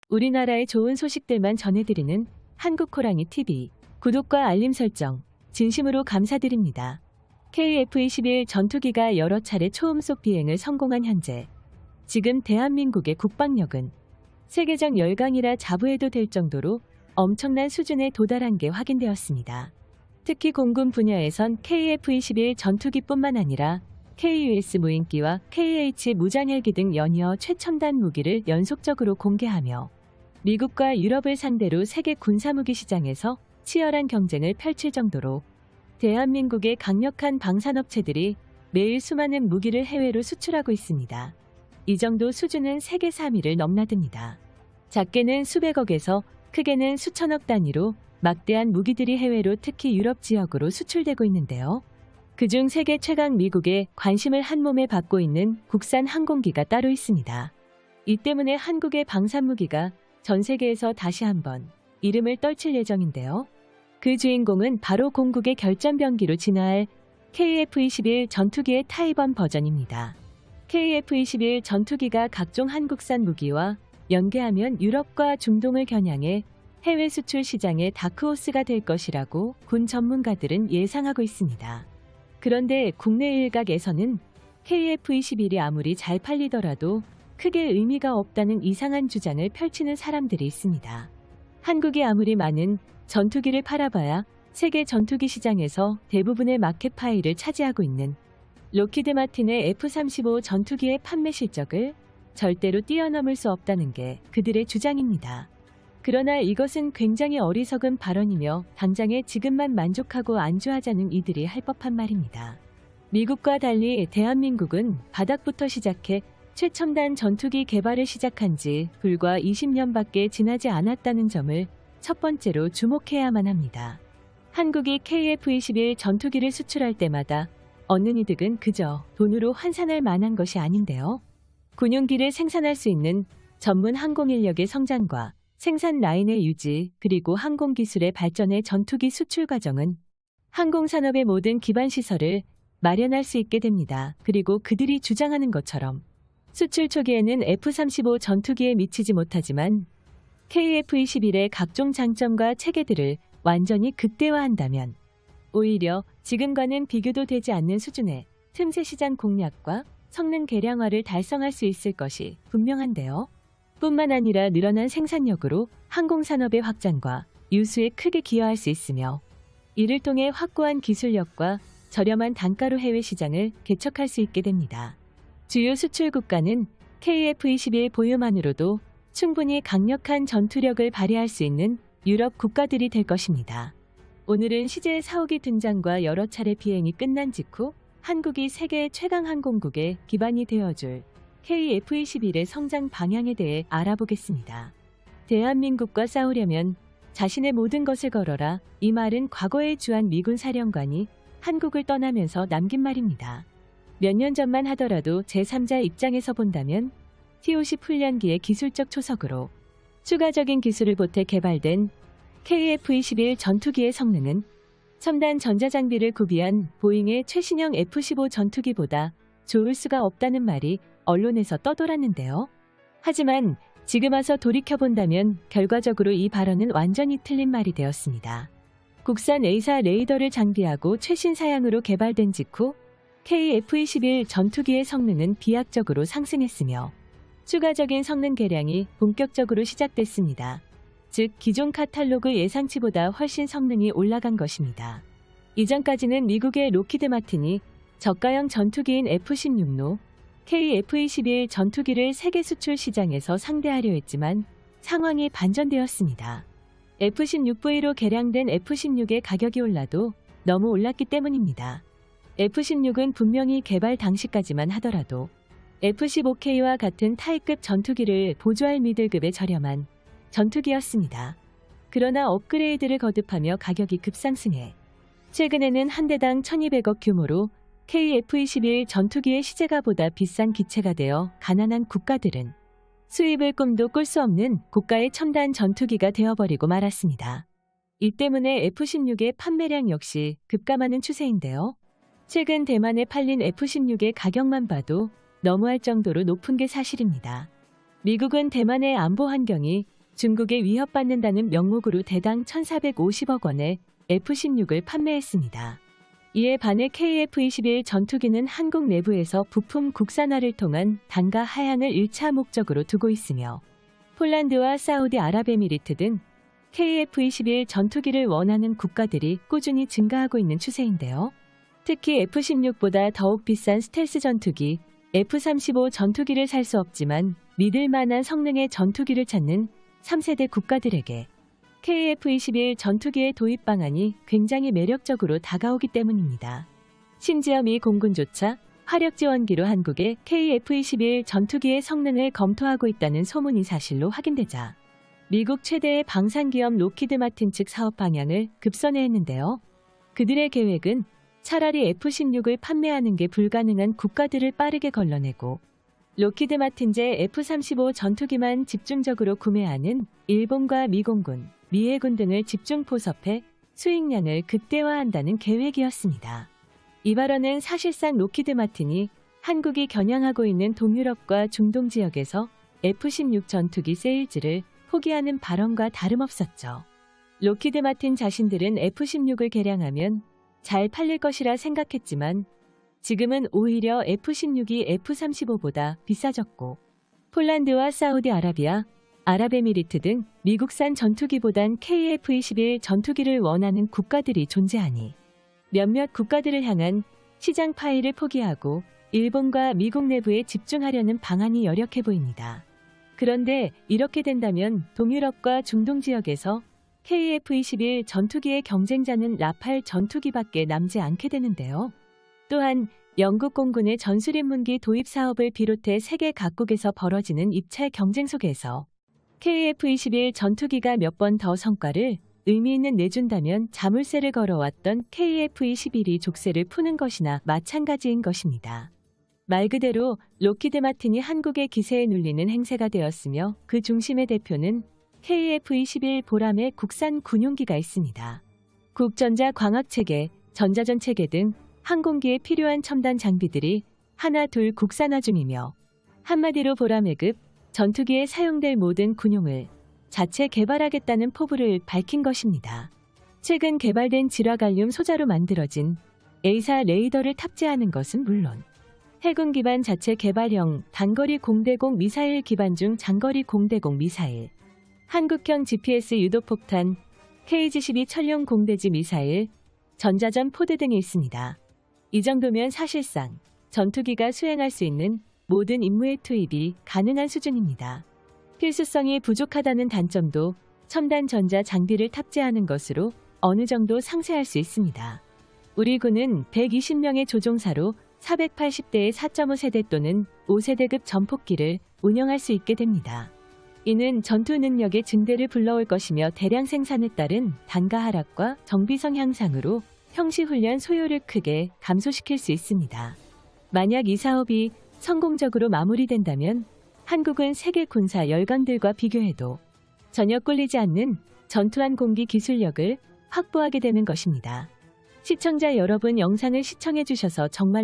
우리나라의 좋은 소식들만 전해드리는 한국호랑이TV. 구독과 알림 설정 진심으로 감사드립니다. KF-21 전투기가 여러 차례 초음속 비행을 성공한 현재 지금 대한민국의 국방력은 세계적 열강이라 자부해도 될 정도로 엄청난 수준에 도달한 게 확인되었습니다. 특히 공군 분야에선 KF-21 전투기뿐만 아니라 KUS 무인기와 KH 무장헬기 등 연이어 최첨단 무기를 연속적으로 공개하며 미국과 유럽을 상대로 세계 군사무기 시장에서 치열한 경쟁을 펼칠 정도로 대한민국의 강력한 방산업체들이 매일 수많은 무기를 해외로 수출하고 있습니다. 이 정도 수준은 세계 3위를 넘나듭니다. 작게는 수백억에서 크게는 수천억 단위로 막대한 무기들이 해외로 특히 유럽 지역으로 수출되고 있는데요. 그중 세계 최강 미국의 관심을 한몸에 받고 있는 국산 항공기가 따로 있습니다. 이 때문에 한국의 방산무기가 전 세계에서 다시 한번 이름을 떨칠 예정인데요. 그 주인공은 바로 공국의 결전병기로 진화할 KF-21 전투기의 타이번 버전입니다. KF-21 전투기가 각종 한국산 무기와 연계하면 유럽과 중동을 겨냥해 해외 수출 시장의 다크호스가 될 것이라고 군 전문가들은 예상하고 있습니다. 그런데 국내 일각에서는 KF-21이 아무리 잘 팔리더라도 크게 의미가 없다는 이상한 주장을 펼치는 사람들이 있습니다. 한국이 아무리 많은 전투기를 팔아봐야 세계 전투기 시장에서 대부분의 마켓 파이를 차지하고 있는 록히드 마틴의 F-35 전투기의 판매 실적을 절대로 뛰어넘을 수 없다는 게 그들의 주장입니다. 그러나 이것은 굉장히 어리석은 발언이며 당장에 지금만 만족하고 안주하자는 이들이 할 법한 말입니다. 미국과 달리 대한민국은 바닥부터 시작해 최첨단 전투기 개발을 시작한 지 불과 20년밖에 지나지 않았다는 점을 첫 번째로 주목해야만 합니다. 한국이 KF-21 전투기를 수출할 때마다 얻는 이득은 그저 돈으로 환산할 만한 것이 아닌데요. 군용기를 생산할 수 있는 전문 항공인력의 성장과 생산 라인의 유지, 그리고 항공기술의 발전의 전투기 수출 과정은 항공산업의 모든 기반시설을 마련할 수 있게 됩니다. 그리고 그들이 주장하는 것처럼 수출 초기에는 F-35 전투기에 미치지 못하지만 KF-21의 각종 장점과 체계들을 완전히 극대화한다면 오히려 지금과는 비교도 되지 않는 수준의 틈새 시장 공략과 성능 개량화를 달성할 수 있을 것이 분명한데요. 뿐만 아니라 늘어난 생산력으로 항공산업의 확장과 유수에 크게 기여할 수 있으며 이를 통해 확고한 기술력과 저렴한 단가로 해외 시장을 개척할 수 있게 됩니다. 주요 수출 국가는 KF-21 보유만으로도 충분히 강력한 전투력을 발휘할 수 있는 유럽 국가들이 될 것입니다. 오늘은 CJ 사호기 등장과 여러 차례 비행이 끝난 직후 한국이 세계 최강 항공국의 기반이 되어줄 KF-21의 성장 방향에 대해 알아보겠습니다. 대한민국과 싸우려면 자신의 모든 것을 걸어라. 이 말은 과거에 주한 미군 사령관이 한국을 떠나면서 남긴 말입니다. 몇 년 전만 하더라도 제3자 입장에서 본다면 TOC 훈련기의 기술적 초석으로 추가적인 기술을 보태 개발된 KF-21 전투기의 성능은 첨단 전자장비를 구비한 보잉의 최신형 F-15 전투기보다 좋을 수가 없다는 말이 언론에서 떠돌았는데요. 하지만 지금 와서 돌이켜본다면 결과적으로 이 발언은 완전히 틀린 말이 되었습니다. 국산 A사 레이더를 장비하고 최신 사양으로 개발된 직후 KF-21 전투기의 성능은 비약적으로 상승했으며 추가적인 성능 개량이 본격적으로 시작됐습니다. 즉 기존 카탈로그 예상치보다 훨씬 성능이 올라간 것입니다. 이전까지는 미국의 록히드 마틴이 저가형 전투기인 F-16로 KF-21 전투기를 세계 수출 시장에서 상대하려 했지만 상황이 반전되었습니다. F-16V로 개량된 F-16의 가격이 올라도 너무 올랐기 때문입니다. F-16은 분명히 개발 당시까지만 하더라도 F-15K와 같은 타이급 전투기를 보조할 미들급의 저렴한 전투기였습니다. 그러나 업그레이드를 거듭하며 가격이 급상승해 최근에는 한 대당 1200억 규모로 KF-21 전투기의 시제가 보다 비싼 기체가 되어 가난한 국가들은 수입을 꿈도 꿀 수 없는 고가의 첨단 전투기가 되어버리고 말았습니다. 이 때문에 F-16의 판매량 역시 급감하는 추세인데요. 최근 대만에 팔린 F-16의 가격만 봐도 너무할 정도로 높은 게 사실입니다. 미국은 대만의 안보 환경이 중국에 위협받는다는 명목으로 대당 1,450억 원의 F-16을 판매했습니다. 이에 반해 KF-21 전투기는 한국 내부에서 부품 국산화를 통한 단가 하향을 1차 목적으로 두고 있으며 폴란드와 사우디아랍에미리트 등 KF-21 전투기를 원하는 국가들이 꾸준히 증가하고 있는 추세인데요. 특히 F-16보다 더욱 비싼 스텔스 전투기 F-35 전투기를 살 수 없지만 믿을 만한 성능의 전투기를 찾는 3세대 국가들에게 KF-21 전투기의 도입 방안이 굉장히 매력적으로 다가오기 때문입니다. 심지어 미 공군조차 화력 지원기로 한국의 KF-21 전투기의 성능을 검토하고 있다는 소문이 사실로 확인되자 미국 최대의 방산기업 로키드 마틴 측 사업 방향을 급선회했는데요. 그들의 계획은 차라리 F-16을 판매하는 게 불가능한 국가들을 빠르게 걸러내고 로키드 마틴제 F-35 전투기만 집중적으로 구매하는 일본과 미공군, 미해군 등을 집중 포섭해 수익량을 극대화한다는 계획이었습니다. 이 발언은 사실상 로키드 마틴이 한국이 겨냥하고 있는 동유럽과 중동 지역에서 F-16 전투기 세일즈를 포기하는 발언과 다름없었죠. 로키드 마틴 자신들은 F-16을 개량하면 잘 팔릴 것이라 생각했지만 지금은 오히려 F-16이 F-35보다 비싸졌고 폴란드와 사우디아라비아, 아랍에미리트 등 미국산 전투기보단 KF-21 전투기를 원하는 국가들이 존재하니 몇몇 국가들을 향한 시장 파이를 포기하고 일본과 미국 내부에 집중하려는 방안이 열역해 보입니다. 그런데 이렇게 된다면 동유럽과 중동 지역에서 KF-21 전투기의 경쟁자는 라팔 전투기밖에 남지 않게 되는데요. 또한 영국 공군의 전술인문기 도입 사업을 비롯해 세계 각국에서 벌어지는 입찰 경쟁 속에서 KF-21 전투기가 몇 번 더 성과를 의미 있는 내준다면 자물쇠를 걸어왔던 KF-21이 족쇄를 푸는 것이나 마찬가지인 것입니다. 말 그대로 로키드 마틴이 한국의 기세에 눌리는 행세가 되었으며 그 중심의 대표는 KF-21 보람의 국산 군용기가 있습니다. 국전자 광학체계, 전자전체계 등 항공기에 필요한 첨단 장비들이 하나 둘 국산화 중이며 한마디로 보라매급 전투기에 사용될 모든 군용을 자체 개발하겠다는 포부를 밝힌 것입니다. 최근 개발된 질화갈륨 소자로 만들어진 A사 레이더를 탑재하는 것은 물론 해군 기반 자체 개발형 단거리 공대공 미사일 기반 중 장거리 공대공 미사일, 한국형 GPS 유도폭탄, KG-12 천룡 공대지 미사일, 전자전 포드 등이 있습니다. 이 정도면 사실상 전투기가 수행할 수 있는 모든 임무의 투입이 가능한 수준입니다. 필수성이 부족하다는 단점도 첨단 전자 장비를 탑재하는 것으로 어느 정도 상쇄할 수 있습니다. 우리 군은 120명의 조종사로 480대의 4.5세대 또는 5세대급 전폭기를 운영할 수 있게 됩니다. 이는 전투 능력의 증대를 불러올 것이며 대량 생산에 따른 단가 하락과 정비성 향상으로 형시훈련 소요를 크게 감소시킬 수 있습니다. 만약 이 사업이 성공적으로 마무리된다면 한국은 세계 군사 열강들과 비교해도 전혀 꿀리지 않는 전투한 공기 기술력을 확보하게 되는 것입니다. 시청자 여러분, 영상을 시청해 주셔서 정말